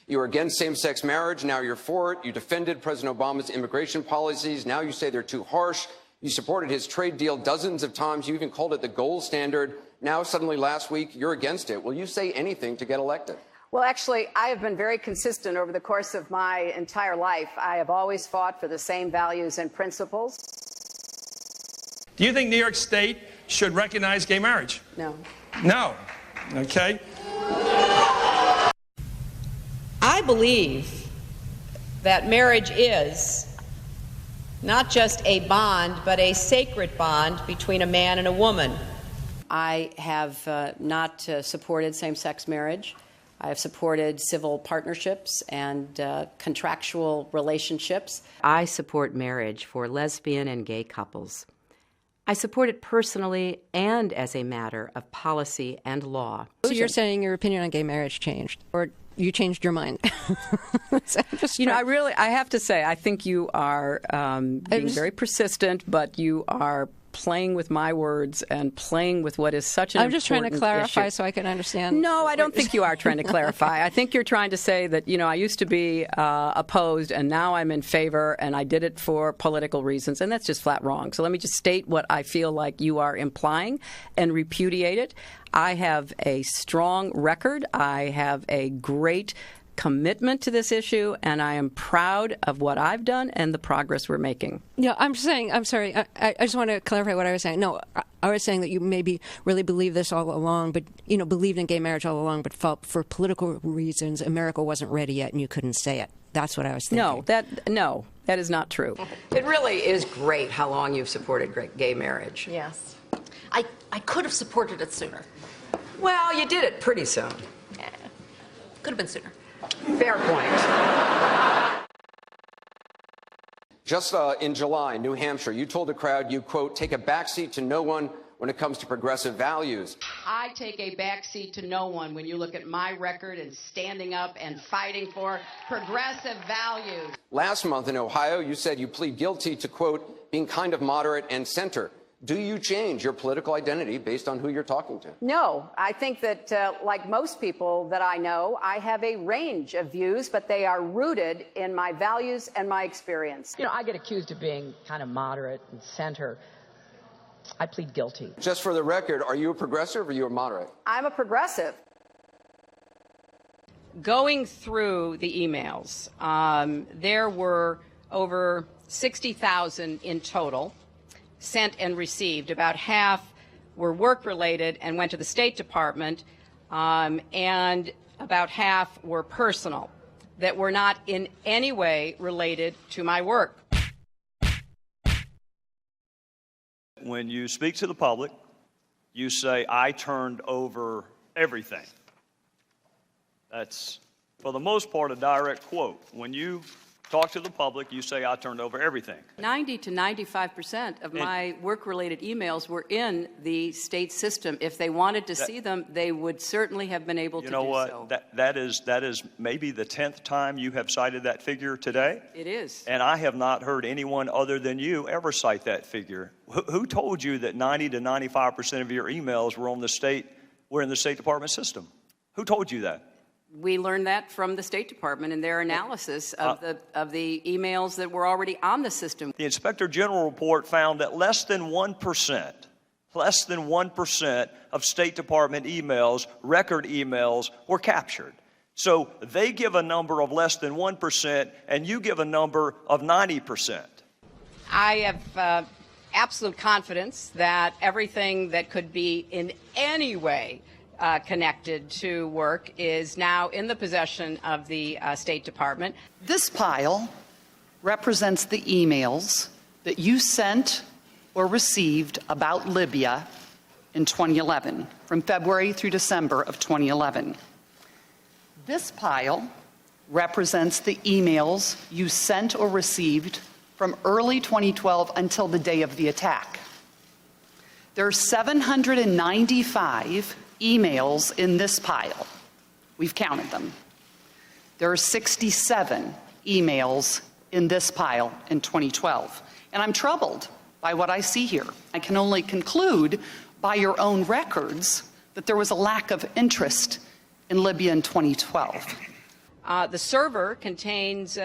You were against same-sex marriage. Now you're for it. You defended President Obama's immigration policies. Now you say they're too harsh. You supported his trade deal dozens of times. You even called it the gold standard. Now, suddenly last week, you're against it. Will you say anything to get elected? Well, actually, I have been very consistent over the course of my entire life. I have always fought for the same values and principles. Do you think New York State should recognize gay marriage? No. No. Okay. I believe that marriage is not just a bond, but a sacred bond between a man and a woman. I have not supported same-sex marriage. I have supported civil partnerships and contractual relationships. I support marriage for lesbian and gay couples. I support it personally and as a matter of policy and law. So you're saying your opinion on gay marriage changed, or you changed your mind? I have to say, I think you are being very persistent, but you are playing with my words and playing with what is such an important issue. I'm just trying to clarify so I can understand. No, I don't think you are trying to clarify. I think you're trying to say that, I used to be opposed and now I'm in favor and I did it for political reasons, and that's just flat wrong. So let me just state what I feel like you are implying and repudiate it. I have a strong record. I have a great commitment to this issue, and I am proud of what I've done and the progress we're making. Yeah, I'm sorry, I just want to clarify what I was saying. No, I was saying that you maybe really believed this all along, but, believed in gay marriage all along, but felt for political reasons America wasn't ready yet and you couldn't say it. That's what I was thinking. No, that is not true. It really is great how long you've supported gay marriage. Yes. I could have supported it sooner. Well, you did it pretty soon. Yeah. Could have been sooner. Fair point. Just in July, New Hampshire, you told the crowd you, quote, take a backseat to no one when it comes to progressive values. I take a backseat to no one when you look at my record and standing up and fighting for progressive values. Last month in Ohio, you said you plead guilty to, quote, being kind of moderate and center. Do you change your political identity based on who you're talking to? No, I think that, like most people that I know, I have a range of views, but they are rooted in my values and my experience. I get accused of being kind of moderate and center. I plead guilty. Just for the record, are you a progressive or are you a moderate? I'm a progressive. Going through the emails, there were over 60,000 in total sent and received. About half were work-related and went to the State Department, and about half were personal, that were not in any way related to my work. When you speak to the public, you say, I turned over everything. That's, for the most part, a direct quote. When you talk to the public, you say, I turned over everything. 90 to 95% of my work-related emails were in the state system. If they wanted to see them, they would certainly have been able to do so. You know what? That is maybe the 10th time you have cited that figure today. It is. And I have not heard anyone other than you ever cite that figure. Who told you that 90 to 95% of your emails were in the State Department system? Who told you that? We learned that from the State Department in their analysis of the emails that were already on the system. The Inspector General report found that less than 1% of State Department emails, record emails, were captured. So they give a number of less than 1%, and you give a number of 90%. I have absolute confidence that everything that could be in any way connected to work is now in the possession of the State Department. This pile represents the emails that you sent or received about Libya in 2011, from February through December of 2011. This pile represents the emails you sent or received from early 2012 until the day of the attack. There are 795 emails in this pile. We've counted them. There are 67 emails in this pile in 2012. And I'm troubled by what I see here. I can only conclude by your own records that there was a lack of interest in Libya in 2012. The server contains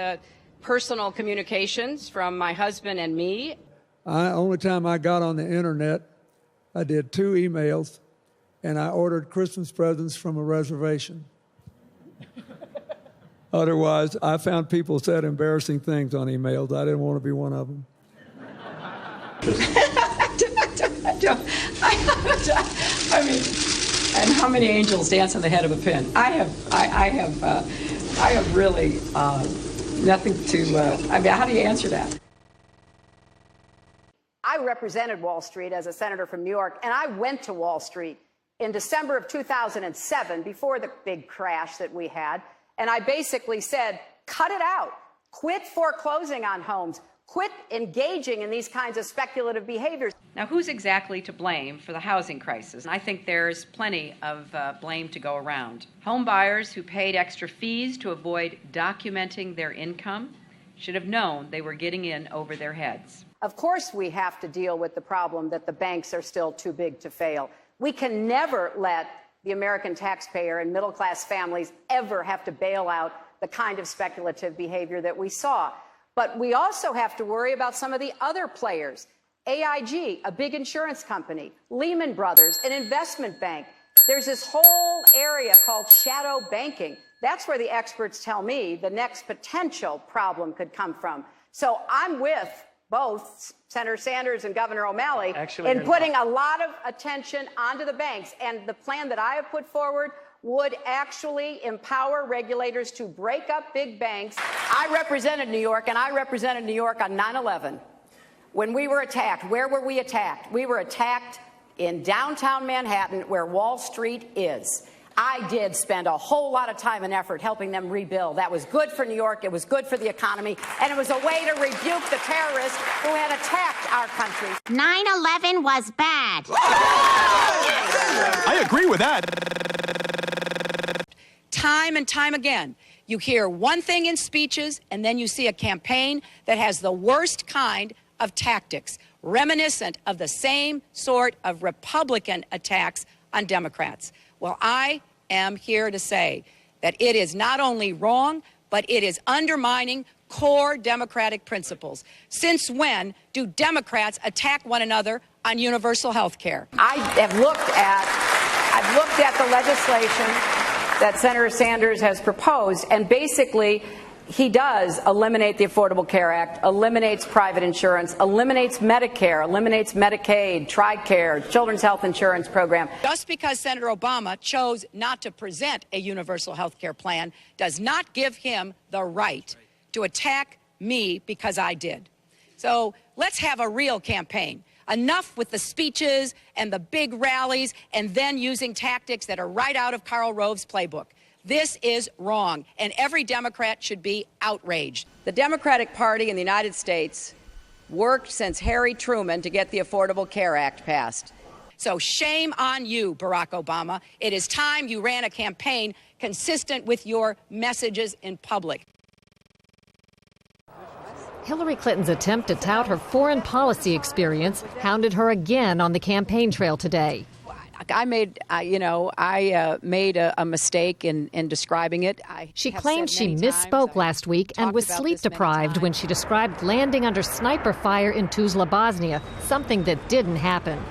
personal communications from my husband and me. Only time I got on the internet, I did 2 emails, and I ordered Christmas presents from a reservation. Otherwise, I found people said embarrassing things on emails. I didn't want to be one of them. I mean, and how many angels dance on the head of a pin? I have really nothing to. I mean, how do you answer that? I represented Wall Street as a senator from New York, and I went to Wall Street in December of 2007, before the big crash that we had, and I basically said, cut it out. Quit foreclosing on homes. Quit engaging in these kinds of speculative behaviors. Now, who's exactly to blame for the housing crisis? I think there's plenty of blame to go around. Home buyers who paid extra fees to avoid documenting their income should have known they were getting in over their heads. Of course, we have to deal with the problem that the banks are still too big to fail. We can never let the American taxpayer and middle-class families ever have to bail out the kind of speculative behavior that we saw. But we also have to worry about some of the other players. AIG, a big insurance company, Lehman Brothers, an investment bank. There's this whole area called shadow banking. That's where the experts tell me the next potential problem could come from. So I'm with both Senator Sanders and Governor O'Malley in putting a lot of attention onto the banks. And the plan that I have put forward would actually empower regulators to break up big banks. I represented New York, and I represented New York on 9/11. When we were attacked, where were we attacked? We were attacked in downtown Manhattan, where Wall Street is. I did spend a whole lot of time and effort helping them rebuild. That was good for New York, it was good for the economy, and it was a way to rebuke the terrorists who had attacked our country. 9/11 was bad. I agree with that. Time and time again, you hear one thing in speeches, and then you see a campaign that has the worst kind of tactics, reminiscent of the same sort of Republican attacks on Democrats. Well, I am here to say that it is not only wrong, but it is undermining core democratic principles. Since when do Democrats attack one another on universal health care? I've looked at the legislation that Senator Sanders has proposed, and basically he does eliminate the Affordable Care Act, eliminates private insurance, eliminates Medicare, eliminates Medicaid, TRICARE, Children's Health Insurance Program. Just because Senator Obama chose not to present a universal health care plan does not give him the right to attack me because I did. So let's have a real campaign. Enough with the speeches and the big rallies and then using tactics that are right out of Karl Rove's playbook. This is wrong, and every Democrat should be outraged. The Democratic Party in the United States worked since Harry Truman to get the Affordable Care Act passed. So shame on you, Barack Obama. It is time you ran a campaign consistent with your messages in public. Hillary Clinton's attempt to tout her foreign policy experience hounded her again on the campaign trail today. I made a mistake in describing it. She claimed she misspoke last week and was sleep deprived when she described landing under sniper fire in Tuzla, Bosnia, something that didn't happen.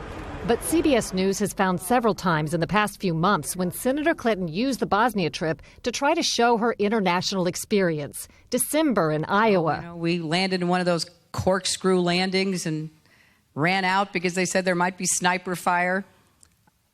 But CBS News has found several times in the past few months when Senator Clinton used the Bosnia trip to try to show her international experience. December in Iowa. We landed in one of those corkscrew landings and ran out because they said there might be sniper fire.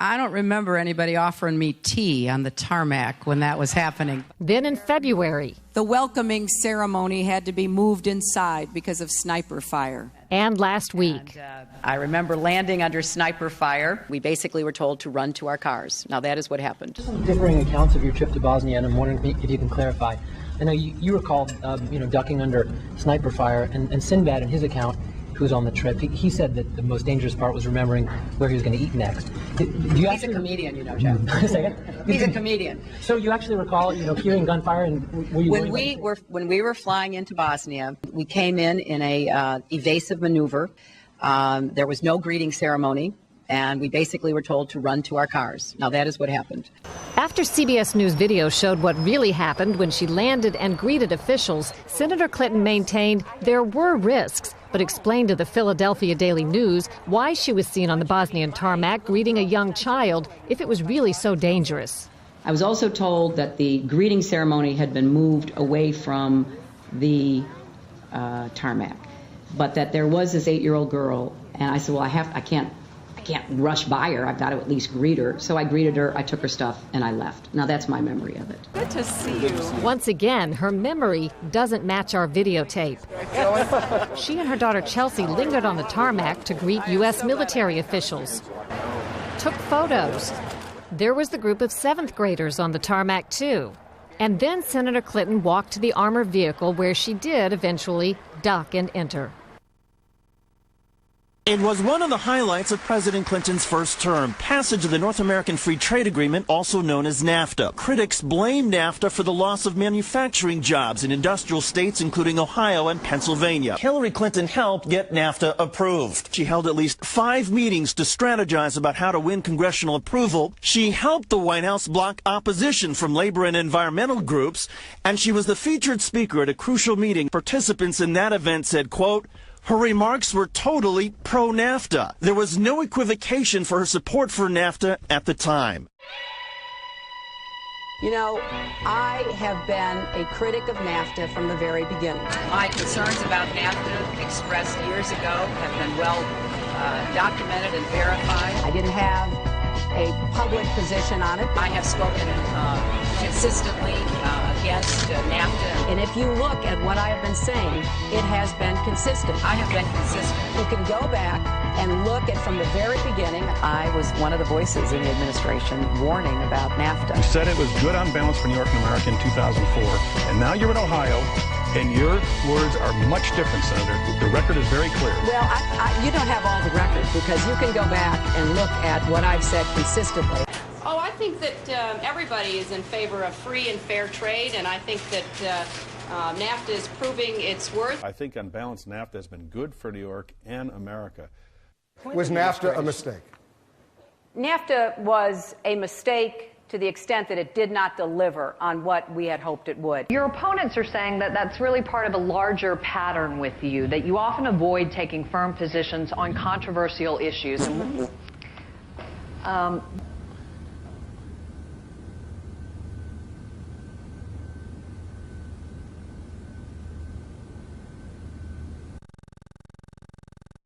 I don't remember anybody offering me tea on the tarmac when that was happening. Then in February, the welcoming ceremony had to be moved inside because of sniper fire. And last week. I remember landing under sniper fire. We basically were told to run to our cars. Now that is what happened. Some differing accounts of your trip to Bosnia, and I'm wondering if you can clarify. I know you recall, ducking under sniper fire, and Sinbad in his account, who's on the trip, he said that the most dangerous part was remembering where he was going to eat next. He's a comedian, Jeff. He's a comedian. So you actually recall, hearing gunfire, and were you when we were flying into Bosnia, we came in a evasive maneuver. There was no greeting ceremony. and we basically were told to run to our cars. Now, that is what happened. After CBS News video showed what really happened when she landed and greeted officials, Senator Clinton maintained there were risks, but explained to the Philadelphia Daily News why she was seen on the Bosnian tarmac greeting a young child if it was really so dangerous. I was also told that the greeting ceremony had been moved away from the tarmac, but that there was this 8-year-old girl, and I said, well, I can't rush by her. I've got to at least greet her. So I greeted her, I took her stuff, and I left. Now that's my memory of it. Good to see you. Once again, her memory doesn't match our videotape. She and her daughter Chelsea lingered on the tarmac to greet U.S. military officials. Took photos. There was the group of 7th graders on the tarmac, too. And then Senator Clinton walked to the armored vehicle where she did eventually duck and enter. It was one of the highlights of President Clinton's first term, passage of the North American Free Trade Agreement, also known as NAFTA. Critics blame NAFTA for the loss of manufacturing jobs in industrial states, including Ohio and Pennsylvania. Hillary Clinton helped get NAFTA approved. She held at least 5 meetings to strategize about how to win congressional approval. She helped the White House block opposition from labor and environmental groups, and she was the featured speaker at a crucial meeting. Participants in that event said, quote, her remarks were totally pro-NAFTA. There was no equivocation for her support for NAFTA at the time. You know, I have been a critic of NAFTA from the very beginning. My concerns about NAFTA expressed years ago have been well documented and verified. I didn't have a public position on it. I have spoken consistently against NAFTA. And if you look at what I have been saying, it has been consistent. I have been consistent. You can go back and look at from the very beginning. I was one of the voices in the administration warning about NAFTA. You said it was good on balance for New York and America in 2004, and now you're in Ohio, and your words are much different, Senator. The record is very clear. Well, you don't have all the record, because you can go back and look at what I've said consistently. Oh, I think that everybody is in favor of free and fair trade, and I think that NAFTA is proving its worth. I think on balance, NAFTA has been good for New York and America. Was NAFTA a mistake? NAFTA was a mistake to the extent that it did not deliver on what we had hoped it would. Your opponents are saying that that's really part of a larger pattern with you, that you often avoid taking firm positions on controversial issues.